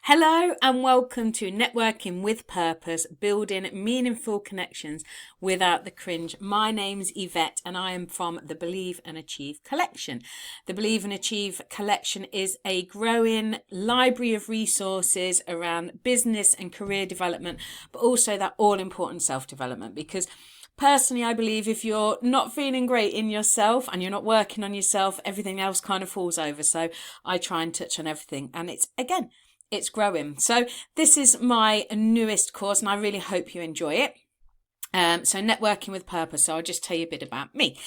Hello and welcome to Networking with Purpose, building meaningful connections without the cringe. My name's Yvette and I am from the Believe and Achieve collection. The Believe and Achieve collection is a growing library of resources around business and career development, but also that all-important self-development, because personally, I believe if you're not feeling great in yourself and you're not working on yourself, everything else kind of falls over. So I try and touch on everything, and it's growing. So this is my newest course and I really hope you enjoy it. So Networking with Purpose. So I'll just tell you a bit about me.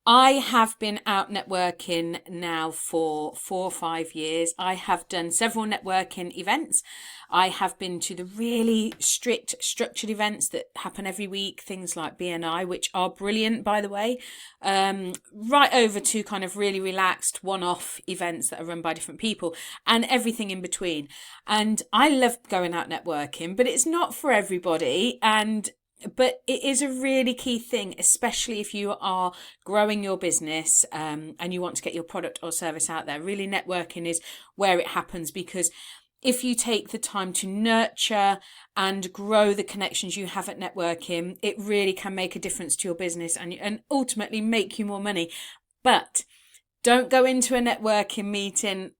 I have been out networking now for 4 or 5 years. I have done several networking events. I have been to the really strict structured events that happen every week, things like BNI, which are brilliant, by the way, right over to kind of really relaxed one-off events that are run by different people and everything in between. And I love going out networking, but it's not for everybody. But it is a really key thing, especially if you are growing your business and you want to get your product or service out there. Really, networking is where it happens, because if you take the time to nurture and grow the connections you have at networking, it really can make a difference to your business and ultimately make you more money. But don't go into a networking meeting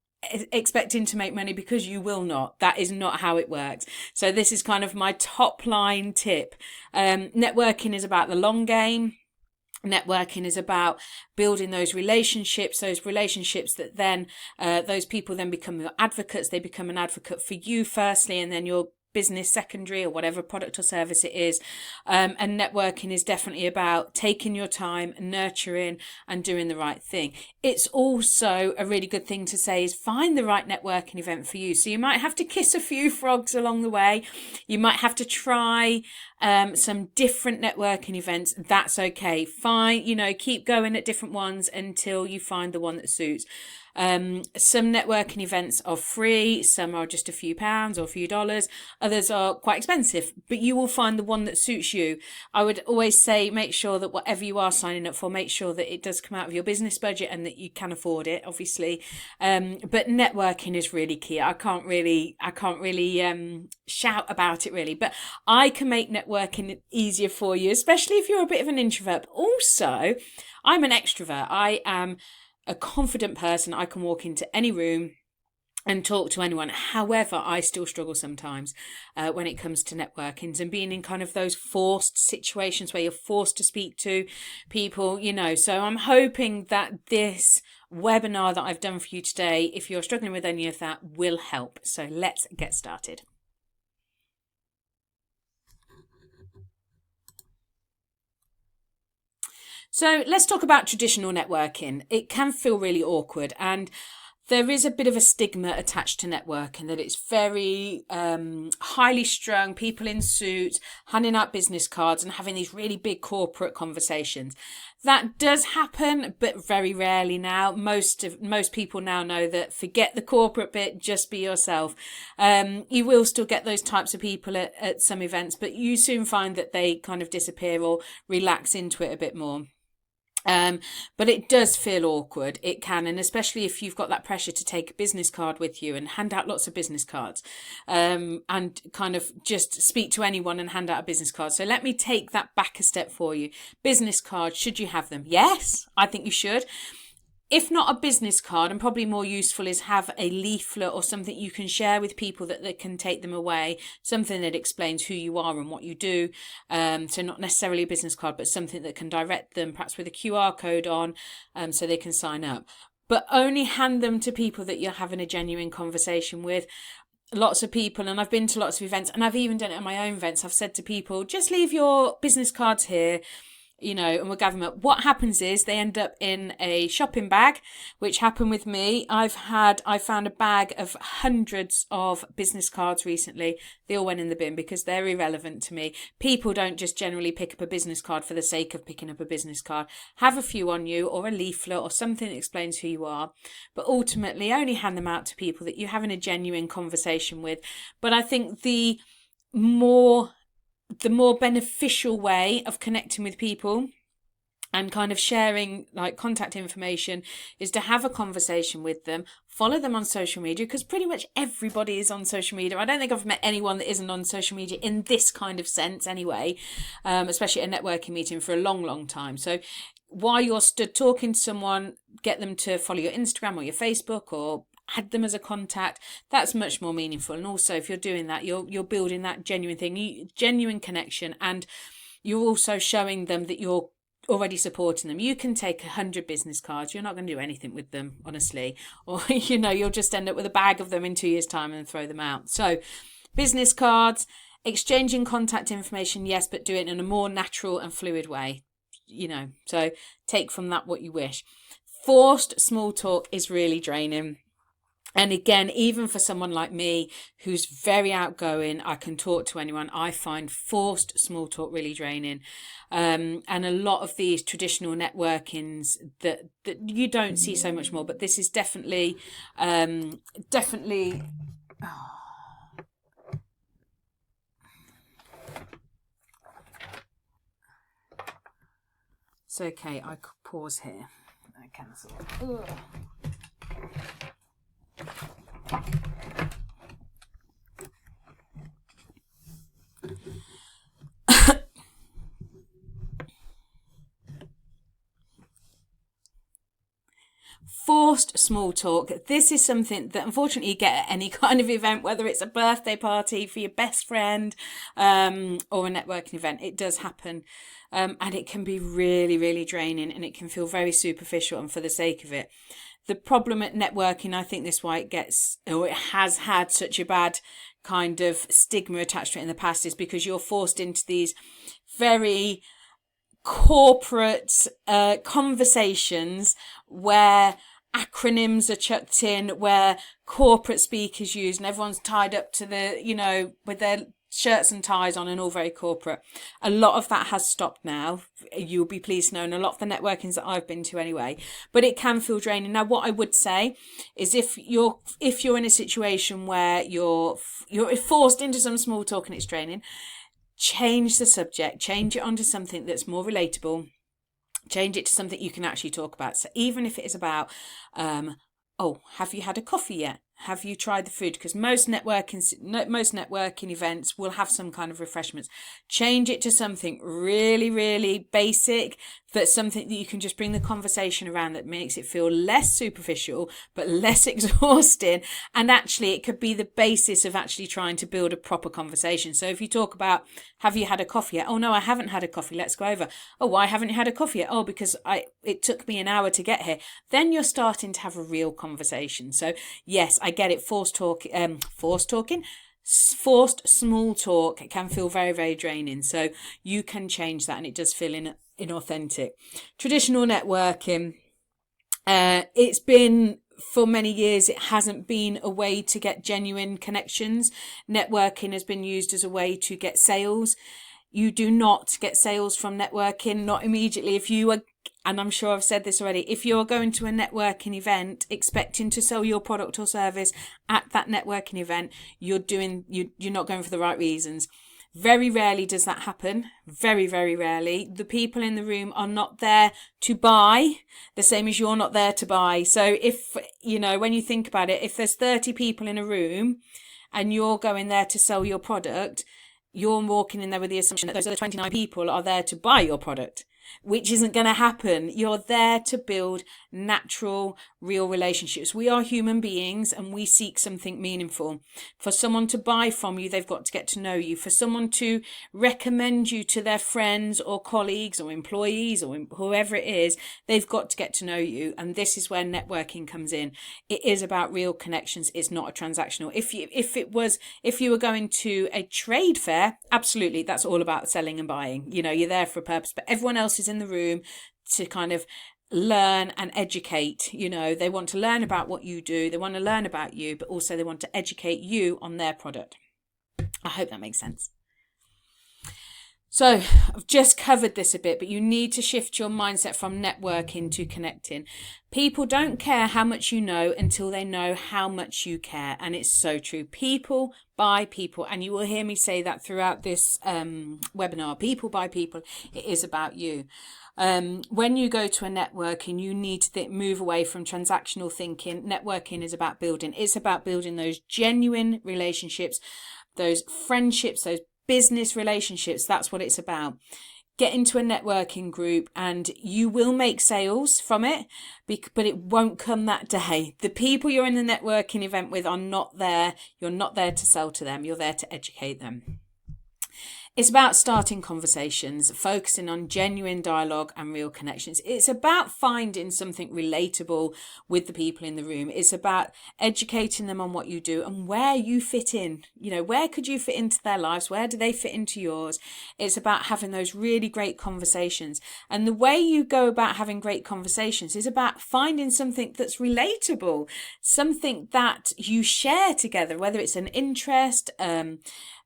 expecting to make money, because you will not. That is not how it works. So this is kind of my top line tip. Networking is about the long game. Networking is about building those relationships that then those people then become your advocates. They become an advocate for you firstly, and then your business secondary, or whatever product or service it is. And networking is definitely about taking your time, nurturing and doing the right thing. It's also a really good thing to say is find the right networking event for you. So you might have to kiss a few frogs along the way. You might have to try some different networking events. That's okay. Fine. Keep going at different ones until you find the one that suits. Some networking events are free, some are just a few pounds or a few dollars, others are quite expensive, but you will find the one that suits you. I would always say make sure that whatever you are signing up for, make sure that it does come out of your business budget and that you can afford it, obviously. But networking is really key. I can't really shout about it really, but I can make networking easier for you, especially if you're a bit of an introvert. But also, I'm an extrovert. I am a confident person. I can walk into any room and talk to anyone. However, I still struggle sometimes when it comes to networkings and being in kind of those forced situations where you're forced to speak to people, So I'm hoping that this webinar that I've done for you today, if you're struggling with any of that, will help. So let's get started. So let's talk about traditional networking. It can feel really awkward, and there is a bit of a stigma attached to networking, that it's very highly strung, people in suits, handing out business cards and having these really big corporate conversations. That does happen, but very rarely now. Most people now know that forget the corporate bit, just be yourself. You will still get those types of people at some events, but you soon find that they kind of disappear or relax into it a bit more. But it does feel awkward. It can, and especially if you've got that pressure to take a business card with you and hand out lots of business cards, and kind of just speak to anyone and hand out a business card. So let me take that back a step for you. Business cards, should you have them? Yes, I think you should. If not a business card, and probably more useful, is have a leaflet or something you can share with people that they can take them away, something that explains who you are and what you do. So not necessarily a business card, but something that can direct them, perhaps with a QR code on, so they can sign up. But only hand them to people that you're having a genuine conversation with. Lots of people, and I've been to lots of events, and I've even done it at my own events, I've said to people, just leave your business cards here, and we'll gather them up. What happens is they end up in a shopping bag, which happened with me. I found a bag of hundreds of business cards recently. They all went in the bin because they're irrelevant to me. People don't just generally pick up a business card for the sake of picking up a business card. Have a few on you, or a leaflet or something that explains who you are, but ultimately only hand them out to people that you're having a genuine conversation with. But I think the more beneficial way of connecting with people and kind of sharing like contact information, is to have a conversation with them, follow them on social media, because pretty much everybody is on social media. I don't think I've met anyone that isn't on social media in this kind of sense anyway, especially at a networking meeting, for a long time. So while you're stood talking to someone, get them to follow your Instagram or your Facebook, or add them as a contact. That's much more meaningful. And also, if you're doing that, you're building that genuine thing, genuine connection, and you're also showing them that you're already supporting them. You can take 100 business cards, you're not going to do anything with them, honestly, or you'll just end up with a bag of them in 2 years' time and throw them out. So business cards, exchanging contact information, yes, but do it in a more natural and fluid way, so take from that what you wish. Forced small talk is really draining. And again, even for someone like me who's very outgoing, I can talk to anyone, I find forced small talk really draining. And a lot of these traditional networkings that you don't see so much more, but this is definitely. It's okay, I could pause here. I cancel. Forced small talk. This is something that unfortunately you get at any kind of event, whether it's a birthday party for your best friend, or a networking event. It does happen. And it can be really, really draining, and it can feel very superficial and for the sake of it. The problem at networking, I think this is why it has had such a bad kind of stigma attached to it in the past, is because you're forced into these very corporate conversations where acronyms are chucked in, where corporate speak is used, and everyone's tied up to with their shirts and ties on, and all very corporate. A lot of that has stopped now, you'll be pleased to know, and a lot of the networkings that I've been to anyway, but it can feel draining. Now, what I would say is if you're in a situation where you're forced into some small talk and it's draining, change the subject, change it onto something that's more relatable, change it to something you can actually talk about. So even if it is about, have you had a coffee yet? Have you tried the food? Because most networking events will have some kind of refreshments. Change it to something really, really basic, that's something that you can just bring the conversation around, that makes it feel less superficial, but less exhausting. And actually, it could be the basis of actually trying to build a proper conversation. So if you talk about, have you had a coffee yet? Oh, no, I haven't had a coffee. Let's go over. Oh, why haven't you had a coffee yet? Oh, because it took me an hour to get here. Then you're starting to have a real conversation. So yes, I get it. Forced small talk can feel very, very draining. So you can change that, and it does feel inauthentic. Traditional networking, it's been, for many years, it hasn't been a way to get genuine connections. Networking has been used as a way to get sales. You do not get sales from networking, not immediately. If you are, and I'm sure I've said this already, if you're going to a networking event expecting to sell your product or service at that networking event, you're not going for the right reasons. Very rarely does that happen. Very, very rarely. The people in the room are not there to buy, the same as you're not there to buy. So if, when you think about it, if there's 30 people in a room and you're going there to sell your product, you're walking in there with the assumption that those other 29 people are there to buy your product, which isn't going to happen. You're there to build natural, real relationships. We are human beings, and we seek something meaningful. For someone to buy from you, they've got to get to know you. For someone to recommend you to their friends or colleagues or employees or whoever it is, they've got to get to know you. And this is where networking comes in. It is about real connections. It's not a transactional. If you were going to a trade fair, absolutely, that's all about selling and buying. You're there for a purpose, but everyone else is in the room to kind of learn and educate. They want to learn about what you do, they want to learn about you, but also they want to educate you on their product. I hope that makes sense. So I've just covered this a bit, but you need to shift your mindset from networking to connecting. People don't care how much you know until they know how much you care. And it's so true. People buy people. And you will hear me say that throughout this webinar. People buy people. It is about you. When you go to a networking, you need to move away from transactional thinking. Networking is about building. It's about building those genuine relationships, those friendships, those business relationships. That's what it's about. Get into a networking group and you will make sales from it, but it won't come that day. The people you're in the networking event with are not there. You're not there to sell to them. You're there to educate them. It's about starting conversations, focusing on genuine dialogue and real connections. It's about finding something relatable with the people in the room. It's about educating them on what you do and where you fit in. You know, where could you fit into their lives? Where do they fit into yours? It's about having those really great conversations. And the way you go about having great conversations is about finding something that's relatable, something that you share together, whether it's an interest,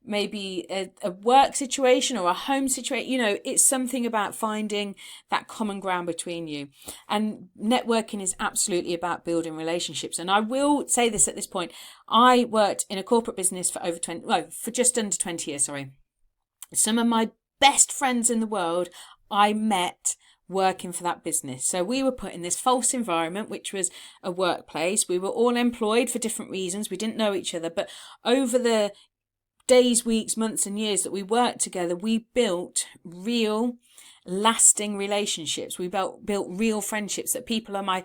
maybe a work situation or a home situation. You know, it's something about finding that common ground between you. And networking is absolutely about building relationships. And I will say this at this point. I worked in a corporate business for for just under 20 years, sorry. Some of my best friends in the world I met working for that business. So we were put in this false environment, which was a workplace. We were all employed for different reasons. We didn't know each other, but over the days, weeks, months and years that we worked together, we built real lasting relationships. We built real friendships that people are my,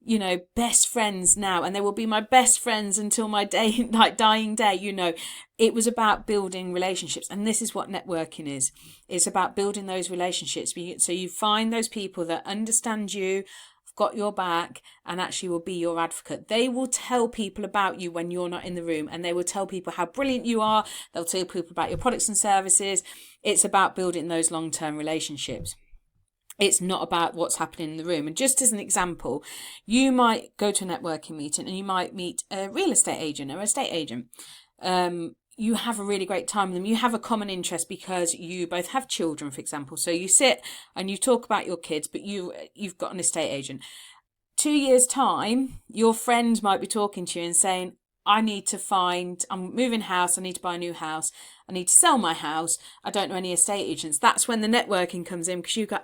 you know, best friends now, and they will be my best friends until my dying day. You know, it was about building relationships, and this is what networking is. It's about building those relationships. So you find those people that understand you, got your back, and actually will be your advocate. They will tell people about you when you're not in the room, and they will tell people how brilliant you are. They'll tell people about your products and services. It's about building those long-term relationships. It's not about what's happening in the room. And just as an example, you might go to a networking meeting and you might meet a real estate agent or a estate agent. You have a really great time with them. You have a common interest because you both have children, for example. So you sit and you talk about your kids, but you've got an estate agent. 2 years' time, your friend might be talking to you and saying, I'm moving house, I need to buy a new house, I need to sell my house, I don't know any estate agents. That's when the networking comes in, because you go,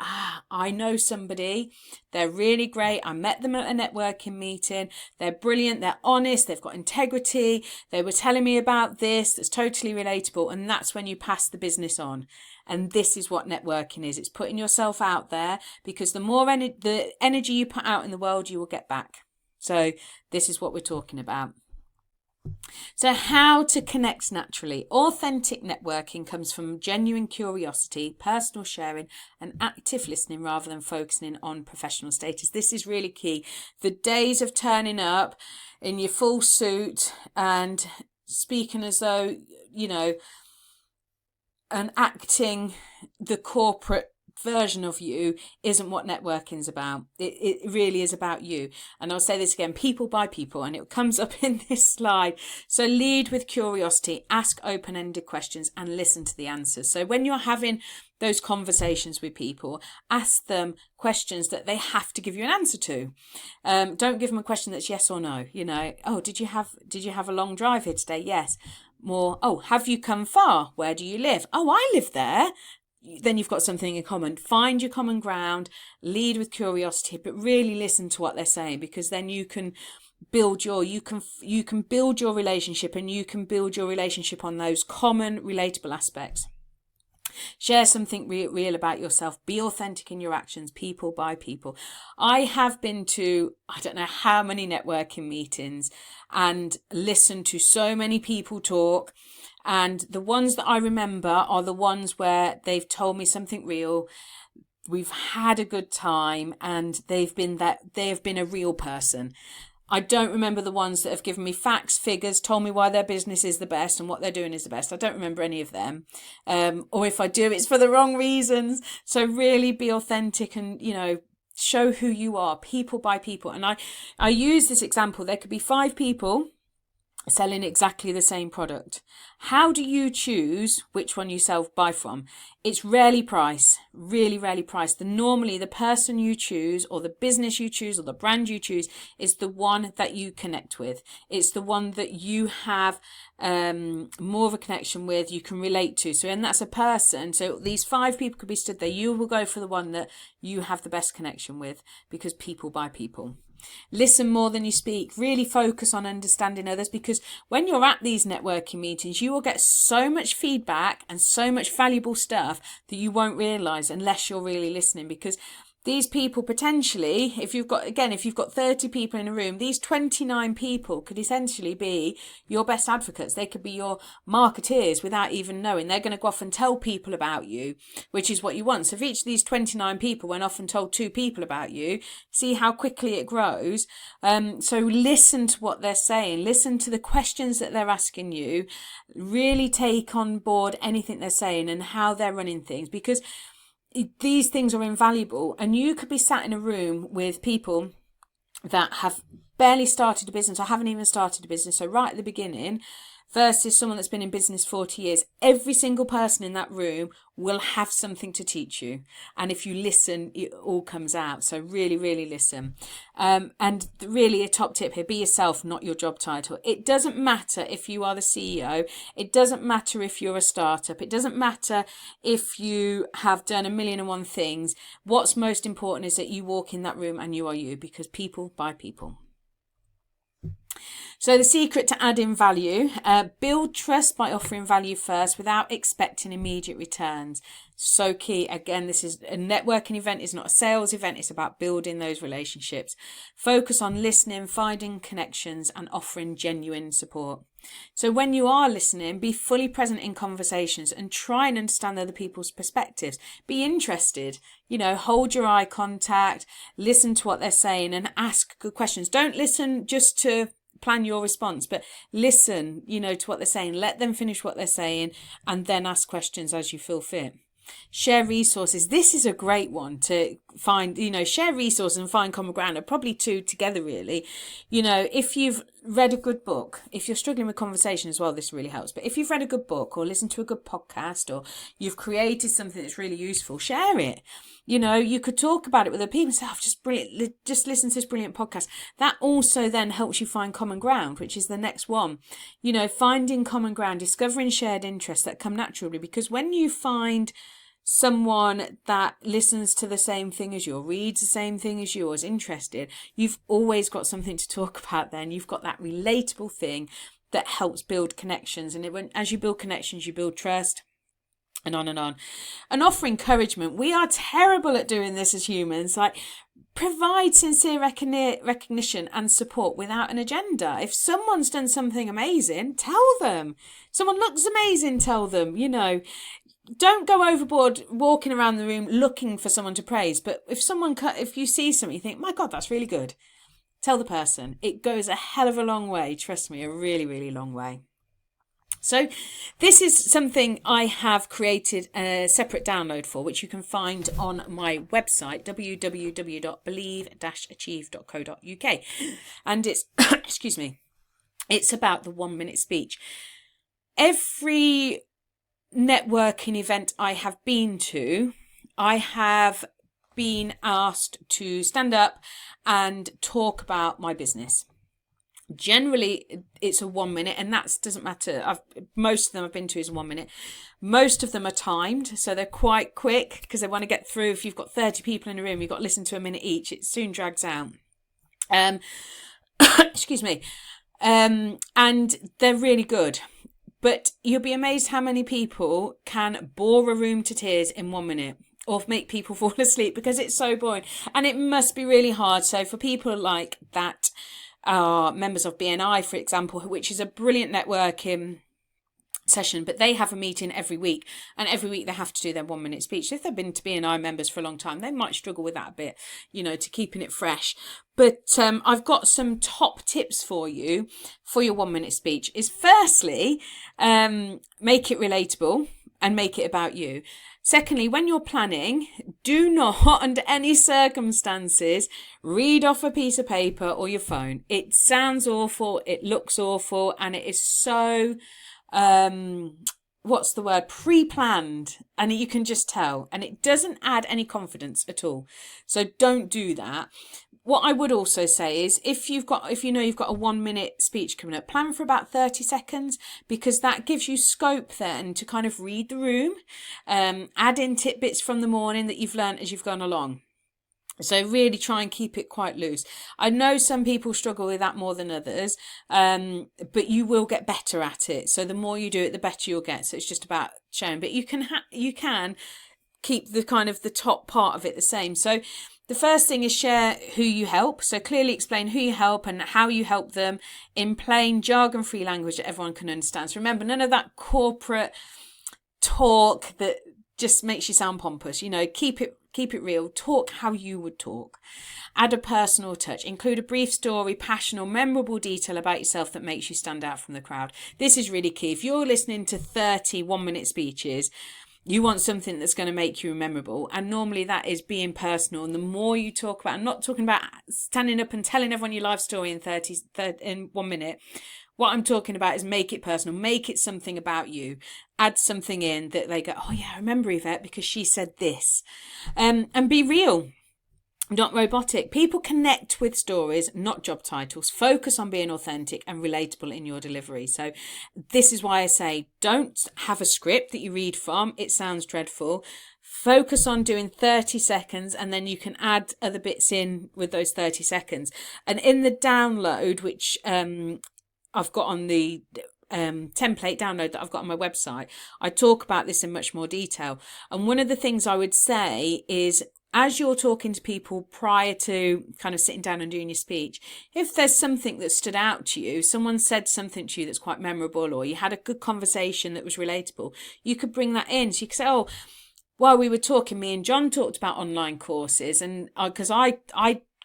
I know somebody, they're really great, I met them at a networking meeting, they're brilliant, they're honest, they've got integrity, they were telling me about this, that's totally relatable, and that's when you pass the business on. And this is what networking is. It's putting yourself out there, because the more the energy you put out in the world, you will get back. So this is what we're talking about. So how to connect naturally. Authentic networking comes from genuine curiosity, personal sharing, and active listening rather than focusing on professional status. This is really key. The days of turning up in your full suit and speaking as though, you know, and acting the corporate version of you isn't what networking is about. It really is about you. And I'll say this again, people by people, and it comes up in this slide. So lead with curiosity, ask open-ended questions and listen to the answers. So when you're having those conversations with people, ask them questions that they have to give you an answer to. Don't give them a question that's yes or no. You know, oh, did you have a long drive here today? Yes. More, oh, have you come far? Where do you live? Oh, I live there. Then you've got something in common. Find your common ground, lead with curiosity, but really listen to what they're saying, because then you can build your relationship, and you can build your relationship on those common relatable aspects. Share something real about yourself. Be authentic in your actions, people by people. I have been to, I don't know how many networking meetings and listened to so many people talk. And the ones that I remember are the ones where they've told me something real. We've had a good time, and they have been a real person. I don't remember the ones that have given me facts, figures, told me why their business is the best and what they're doing is the best. I don't remember any of them. Or if I do, it's for the wrong reasons. So really be authentic and, you know, show who you are, people by people. And I use this example. There could be 5 people selling exactly the same product. How do you choose which one you buy from? It's rarely price, really rarely price. Normally the person you choose, or the business you choose, or the brand you choose is the one that you connect with. It's the one that you have more of a connection with, you can relate to. So, and that's a person. So these 5 people could be stood there. You will go for the one that you have the best connection with, because people buy people. Listen more than you speak. Really focus on understanding others, because when you're at these networking meetings, you will get so much feedback and so much valuable stuff that you won't realise unless you're really listening. Because these people potentially, if you've got 30 people in a room, these 29 people could essentially be your best advocates. They could be your marketeers without even knowing. They're going to go off and tell people about you, which is what you want. So if each of these 29 people went off and told 2 people about you, see how quickly it grows. So listen to what they're saying. Listen to the questions that they're asking you. Really take on board anything they're saying and how they're running things, because these things are invaluable. And you could be sat in a room with people that have barely started a business or haven't even started a business, so right at the beginning, versus someone that's been in business 40 years. Every single person in that room will have something to teach you. And if you listen, it all comes out. So really, really listen. And really a top tip here, be yourself, not your job title. It doesn't matter if you are the CEO. It doesn't matter if you're a startup. It doesn't matter if you have done 1,000,001 things. What's most important is that you walk in that room and you are you, because people buy people. So the secret to adding value, build trust by offering value first without expecting immediate returns. So key. Again, this is a networking event. It's not a sales event. It's about building those relationships. Focus on listening, finding connections, and offering genuine support. So when you are listening, be fully present in conversations and try and understand other people's perspectives. Be interested, hold your eye contact, listen to what they're saying and ask good questions. Don't listen just to plan your response, but listen, to what they're saying. Let them finish what they're saying and then ask questions as you feel fit. Share resources. This is a great one to find, share resources and find common ground. Are probably 2 together, really. If you've read a good book, if you're struggling with conversation as well, this really helps. But if you've read a good book or listened to a good podcast or you've created something that's really useful, share it. You could talk about it with other people and say, oh, just listen to this brilliant podcast. That also then helps you find common ground, which is the next one. Finding common ground, discovering shared interests that come naturally, because when you find someone that listens to the same thing as you, or reads the same thing as you, or is interested, you've always got something to talk about then. You've got that relatable thing that helps build connections. And as you build connections, you build trust. And on and on. And offer encouragement. We are terrible at doing this as humans. Provide sincere recognition and support without an agenda. If someone's done something amazing, tell them. Someone looks amazing, tell them. Don't go overboard walking around the room looking for someone to praise. But if you see something, you think, my God, that's really good. Tell the person. It goes a hell of a long way. Trust me, a really, really long way. So this is something I have created a separate download for, which you can find on my website, www.believe-achieve.co.uk. And it's, excuse me, it's about the 1-minute speech. Every networking event I have been to, I have been asked to stand up and talk about my business. Generally, it's a 1 minute, and that doesn't matter. Most of them I've been to is 1 minute. Most of them are timed, so they're quite quick because they want to get through. If you've got 30 people in a room, you've got to listen to a minute each. It soon drags out. Excuse me. And they're really good. But you'll be amazed how many people can bore a room to tears in 1 minute, or make people fall asleep because it's so boring. And it must be really hard. So for people like that, are members of BNI, for example, which is a brilliant networking session, but they have a meeting every week, and every week they have to do their 1 minute speech. So if they've been to BNI members for a long time, they might struggle with that a bit, to keeping it fresh. But I've got some top tips for you for your 1 minute speech. Is firstly, make it relatable. and make it about you. Secondly, when you're planning, do not, under any circumstances, read off a piece of paper or your phone. It sounds awful, it looks awful, and it is so, what's the word, pre-planned, and you can just tell, and it doesn't add any confidence at all. So don't do that. What I would also say is if you know you've got a 1 minute speech coming up, plan for about 30 seconds, because that gives you scope then to kind of read the room, add in tidbits from the morning that you've learned as you've gone along. So really try and keep it quite loose. I know some people struggle with that more than others, but you will get better at it. So the more you do it, the better you'll get. So it's just about showing, but you can keep the kind of the top part of it the same. So the first thing is share who you help. So clearly explain who you help and how you help them in plain jargon-free language that everyone can understand. So remember, none of that corporate talk that just makes you sound pompous. You know, keep it real. Talk how you would talk. Add a personal touch. Include a brief story, passion, or memorable detail about yourself that makes you stand out from the crowd. This is really key. If you're listening to 30 1-minute speeches, you want something that's going to make you memorable. And normally that is being personal. And the more you talk about, I'm not talking about standing up and telling everyone your life story in 1 minute. What I'm talking about is make it personal, make it something about you, add something in that they go, oh yeah, I remember Yvette because she said this. And be real, not robotic. People connect with stories, not job titles. Focus on being authentic and relatable in your delivery. So this is why I say don't have a script that you read from. It sounds dreadful. Focus on doing 30 seconds and then you can add other bits in with those 30 seconds. And in the download, which I've got on the template download that I've got on my website, I talk about this in much more detail. And one of the things I would say is, as you're talking to people prior to kind of sitting down and doing your speech, if there's something that stood out to you, someone said something to you that's quite memorable, or you had a good conversation that was relatable, you could bring that in. So you could say, oh, while we were talking, me and John talked about online courses, and because I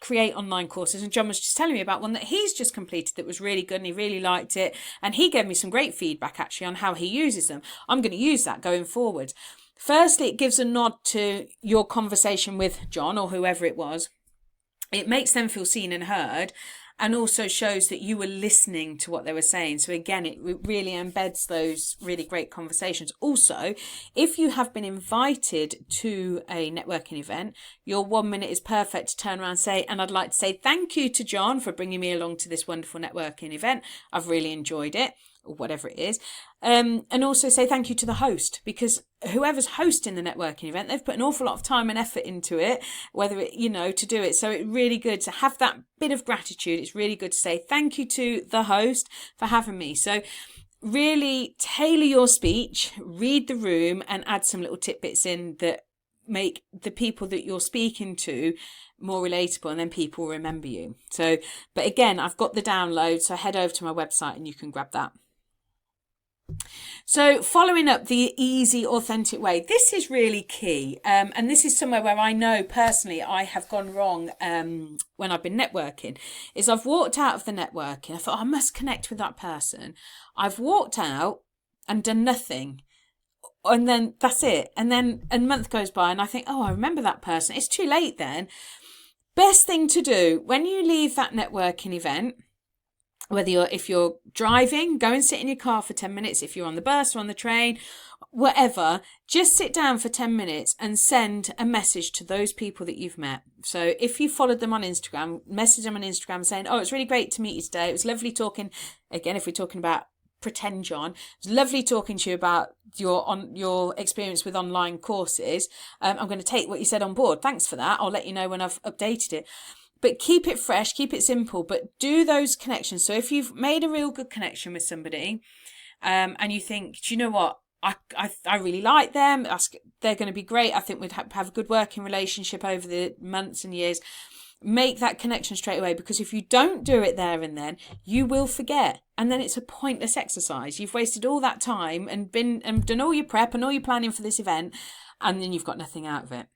create online courses, and John was just telling me about one that he's just completed that was really good and he really liked it, and he gave me some great feedback actually on how he uses them. I'm going to use that going forward. Firstly, it gives a nod to your conversation with John or whoever it was. It makes them feel seen and heard, and also shows that you were listening to what they were saying. So again, it really embeds those really great conversations. Also, if you have been invited to a networking event, your 1 minute is perfect to turn around and say, and I'd like to say thank you to John for bringing me along to this wonderful networking event. I've really enjoyed it, or whatever it is. And also say thank you to the host, because whoever's hosting the networking event, they've put an awful lot of time and effort into it, whether it, to do it. So it's really good to have that bit of gratitude. It's really good to say thank you to the host for having me. So really tailor your speech, read the room, and add some little tidbits in that make the people that you're speaking to more relatable, and then people remember you. So, but again, I've got the download, so head over to my website and you can grab that. So following up the easy, authentic way, this is really key. And this is somewhere where I know personally I have gone wrong when I've been networking, is I've walked out of the networking. I thought, I must connect with that person. I've walked out and done nothing. And then that's it. And then a month goes by and I think, oh, I remember that person. It's too late then. Best thing to do when you leave that networking event, if you're driving, go and sit in your car for 10 minutes. If you're on the bus or on the train, whatever, just sit down for 10 minutes and send a message to those people that you've met. So if you followed them on Instagram, message them on Instagram saying, oh, it's really great to meet you today. It was lovely talking. Again, if we're talking about pretend John, it was lovely talking to you about your experience with online courses. I'm going to take what you said on board. Thanks for that. I'll let you know when I've updated it. But keep it fresh, keep it simple, but do those connections. So if you've made a real good connection with somebody, and you think, do you know what? I really like them. They're going to be great. I think we'd have a good working relationship over the months and years. Make that connection straight away, because if you don't do it there and then, you will forget. And then it's a pointless exercise. You've wasted all that time and done all your prep and all your planning for this event, and then you've got nothing out of it.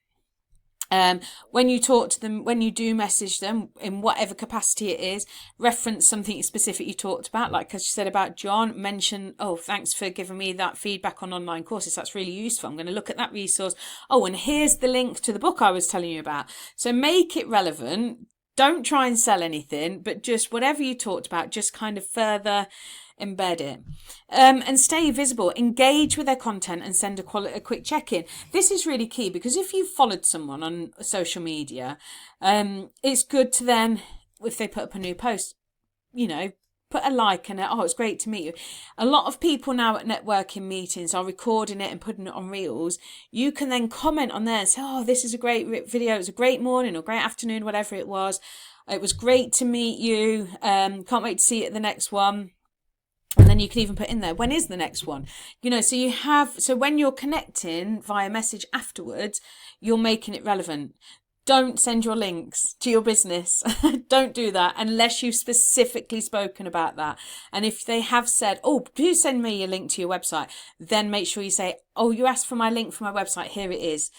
When you talk to them, when you do message them in whatever capacity it is, reference something specific you talked about, like as you said about John, mention, oh, thanks for giving me that feedback on online courses. That's really useful. I'm going to look at that resource. Oh, and here's the link to the book I was telling you about. So make it relevant. Don't try and sell anything, but just whatever you talked about, just kind of further embed it. And stay visible, engage with their content and send a quick check-in. This is really key, because if you've followed someone on social media, it's good to then, if they put up a new post, put a like and oh, it's great to meet you. A lot of people now at networking meetings are recording it and putting it on reels. You can then comment on there and say, oh, this is a great video. It was a great morning or great afternoon, whatever it was. It was great to meet you. Can't wait to see you at the next one. And then you can even put in there, when is the next one? So when you're connecting via message afterwards, you're making it relevant. Don't send your links to your business. Don't do that unless you've specifically spoken about that. And if they have said, oh, do send me a link to your website, then make sure you say, oh, you asked for my link for my website. Here it is.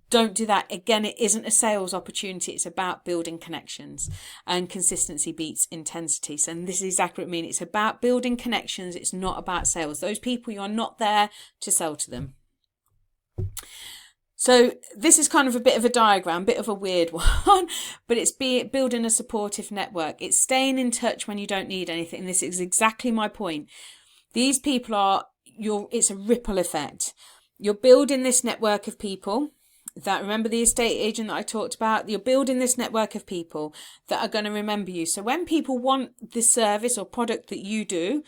Don't do that. Again, it isn't a sales opportunity. It's about building connections, and consistency beats intensity. So this is exactly what I mean. It's about building connections. It's not about sales. Those people, you're not there to sell to them. So this is kind of a bit of a diagram, bit of a weird one, but it's building a supportive network. It's staying in touch when you don't need anything. And this is exactly my point. These people it's a ripple effect. You're building this network of people that, remember the estate agent that I talked about? You're building this network of people that are going to remember you. So when people want the service or product that you do,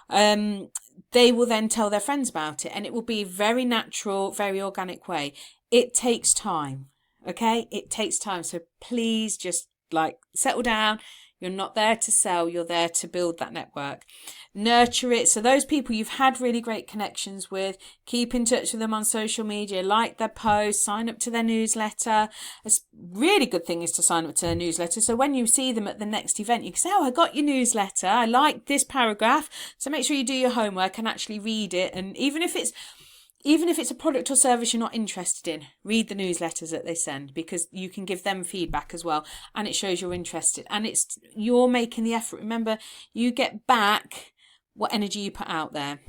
they will then tell their friends about it, and it will be very natural, very organic way. It takes time. Okay. It takes time. So please just settle down. You're not there to sell. You're there to build that network. Nurture it. So those people you've had really great connections with, keep in touch with them on social media, like their posts, sign up to their newsletter. A really good thing is to sign up to their newsletter. So when you see them at the next event, you can say, oh, I got your newsletter. I like this paragraph. So make sure you do your homework and actually read it. And even if it's a product or service you're not interested in, read the newsletters that they send, because you can give them feedback as well, and it shows you're interested, and you're making the effort. Remember, you get back what energy you put out there.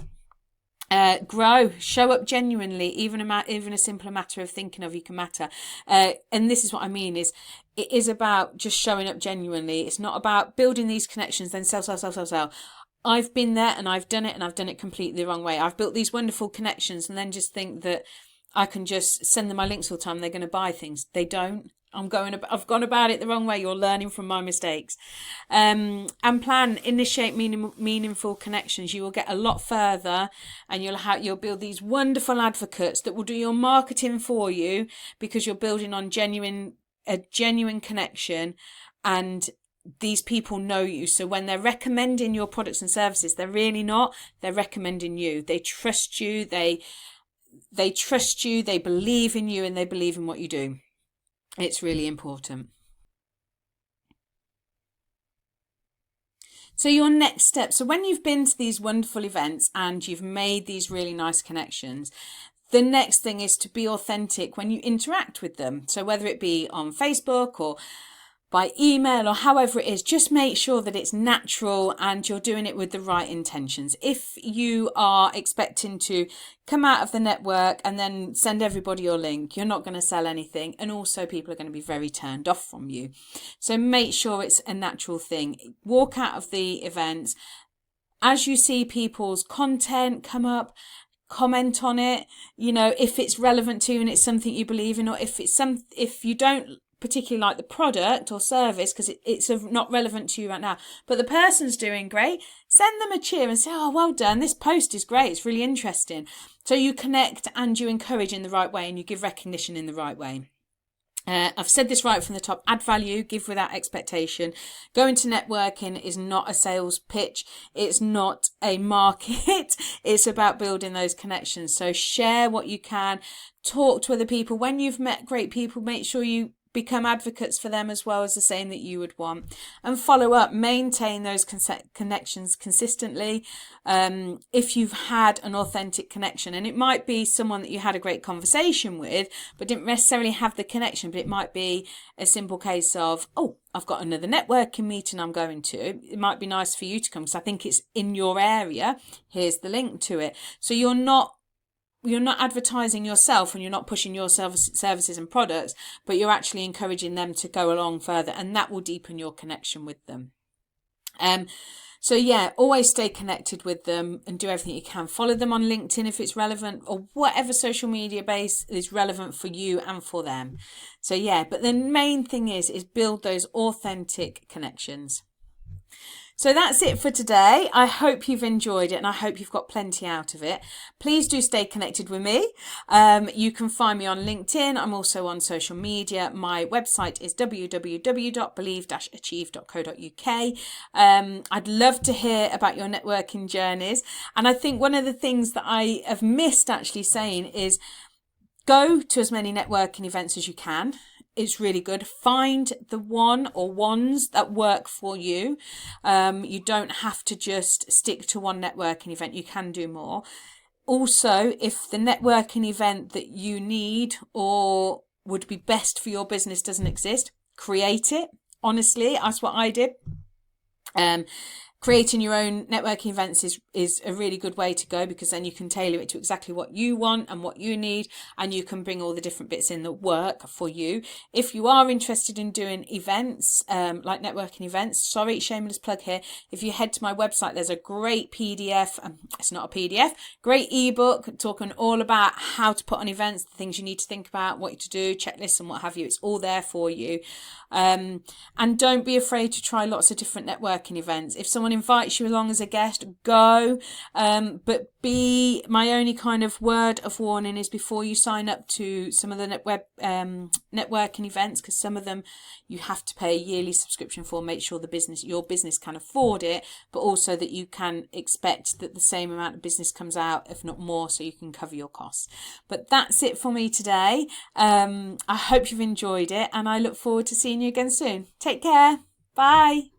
Grow, show up genuinely. Even a simpler matter of thinking of you can matter. And this is what I mean is, it is about just showing up genuinely. It's not about building these connections, then sell. I've been there and I've done it, and I've done it completely the wrong way. I've built these wonderful connections and then just think that I can just send them my links all the time. They're going to buy things. They don't. I've gone about it the wrong way. You're learning from my mistakes. And initiate meaningful connections. You will get a lot further, and you'll build these wonderful advocates that will do your marketing for you, because you're building on a genuine connection, and these people know you. So when they're recommending your products and services, they're really not. They're recommending you. They trust you. They trust you. They believe in you, and they believe in what you do. It's really important. So your next step. So when you've been to these wonderful events and you've made these really nice connections, the next thing is to be authentic when you interact with them. So whether it be on Facebook or by email or however it is, just make sure that it's natural and you're doing it with the right intentions. If you are expecting to come out of the network and then send everybody your link, you're not going to sell anything, and also people are going to be very turned off from you. So make sure it's a natural thing. Walk out of the events. As you see people's content come up, comment on it. If it's relevant to you and it's something you believe in, or if you don't particularly like the product or service because it's not relevant to you right now, but the person's doing great, send them a cheer and say, oh, well done, this post is great, it's really interesting. So you connect and you encourage in the right way, and you give recognition in the right way. I've said this right from the top: add value, give without expectation. Going to networking is not a sales pitch. It's not a market. It's about building those connections. So share what you can, talk to other people. When you've met great people, make sure you become advocates for them as well as the same that you would want. And follow up, maintain those connections consistently. If you've had an authentic connection, and it might be someone that you had a great conversation with but didn't necessarily have the connection, but it might be a simple case of, oh, I've got another networking meeting I'm going to. It might be nice for you to come because I think it's in your area. Here's the link to it. So you're not advertising yourself and you're not pushing your services and products, but you're actually encouraging them to go along further, and that will deepen your connection with them. So yeah, always stay connected with them and do everything you can. Follow them on LinkedIn if it's relevant, or whatever social media base is relevant for you and for them. So yeah, but the main thing is build those authentic connections. So that's it for today. I hope you've enjoyed it and I hope you've got plenty out of it. Please do stay connected with me. You can find me on LinkedIn. I'm also on social media. My website is www.believe-achieve.co.uk. I'd love to hear about your networking journeys. And I think one of the things that I have missed actually saying is go to as many networking events as you can. It's really good. Find the one or ones that work for you. You don't have to just stick to one networking event. You can do more. Also, if the networking event that you need or would be best for your business doesn't exist, create it. Honestly, that's what I did. Creating your own networking events is a really good way to go, because then you can tailor it to exactly what you want and what you need, and you can bring all the different bits in that work for you. If you are interested in doing events, like networking events, sorry, shameless plug here, if you head to my website, there's a great PDF, it's not a PDF, great ebook talking all about how to put on events, the things you need to think about, what to do, checklists and what have you. It's all there for you. And don't be afraid to try lots of different networking events. If someone invites you along as a guest, go. But my only kind of word of warning is before you sign up to some of the networking events, because some of them you have to pay a yearly subscription for, make sure your business can afford it, but also that you can expect that the same amount of business comes out, if not more, so you can cover your costs. But that's it for me today. I hope you've enjoyed it, and I look forward to seeing you again soon. Take care. Bye.